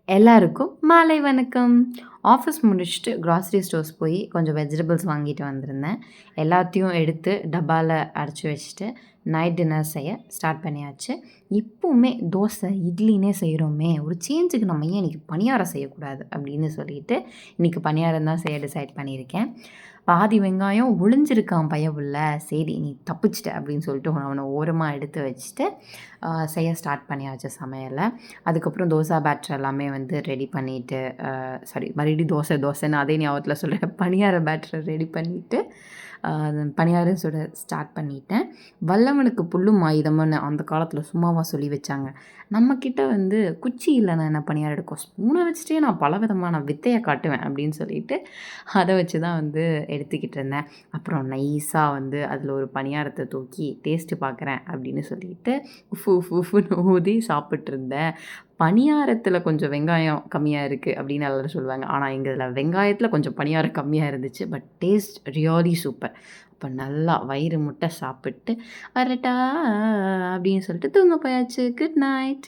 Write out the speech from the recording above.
எல்லாருக்கும் மாலை வணக்கம். ஆஃபீஸ் முடிச்சுட்டு கிராசரி ஸ்டோர்ஸ் போய் கொஞ்சம் வெஜிடபிள்ஸ் வாங்கிட்டு வந்திருந்தேன். எல்லாத்தையும் எடுத்து டப்பால அடைச்சு வச்சுட்டு, நைட் டின்னர் செய்ய ஸ்டார்ட் பண்ணியாச்சு. இப்பவுமே தோசை, இட்லின்னே செய்றோமே, ஒரு சேஞ்சுக்கு நம்ம ஏன் இன்னைக்கு பணியாரம் செய்யக்கூடாது அப்படின்னு சொல்லிட்டு, இன்னைக்கு பணியாரம் தான் செய்ய டிசைட் பண்ணியிருக்கேன். பாதி வெங்காயம் ஒளிஞ்சிருக்கான் பயபுள்ள. சரி நீ தப்பிச்சுட்ட அப்படின்னு சொல்லிட்டு அவன ஓரமா எடுத்து வச்சுட்டு, செய்ய ஸ்டார்ட் பண்ணியாச்சு சமையல. அதுக்கப்புறம் தோசை பேட்டர் எல்லாமே வந்து ரெடி பண்ணிட்டு, சாரி மறுபடியும் தோசைன்னு அதே ஞாபகத்துல சொல்றேன். பணியார பேட்டர ரெடி பண்ணிட்டு, பணியாரம் சுட ஸ்டார்ட் பண்ணிட்டேன். வல்லவனுக்கு புல்லும் ஆயுதம்னு அந்த காலத்துல சும்மாவா சொல்லி வச்சாங்க. நம்மக்கிட்ட வந்து குச்சி இல்லன்னா என்ன பணியாரம் எடுக்கும். ஸ்பூன வச்சுட்டே நான் பலவிதமான வித்தைய காட்டுவேன் அப்படின்னு சொல்லிட்டு, அத வச்சு தான் வந்து எடுத்துக்கிட்டு இருந்தேன். அப்புறம் நைஸா வந்து அதில ஒரு பணியாரத்த தூக்கி டேஸ்ட்டு பார்க்குறேன் அப்படின்னு சொல்லிட்டு, உஃப்ன்னு ஊதி சாப்பிட்டுருந்தேன். பணியாரத்தில கொஞ்சம் வெங்காயம் கம்மியா இருக்கு அப்படின்னு எல்லாரும் சொல்லுவாங்க. ஆனா எங்க இதில வெங்காயத்தில கொஞ்சம் பணியாரம் கம்மியா இருந்துச்சு. But taste really super. அப்ப நல்லா வயிறு முட்ட சாப்பிட்டு, வரட்டா அப்படின்னு சொல்லிட்டு தூங்க போயாச்சு. Good night.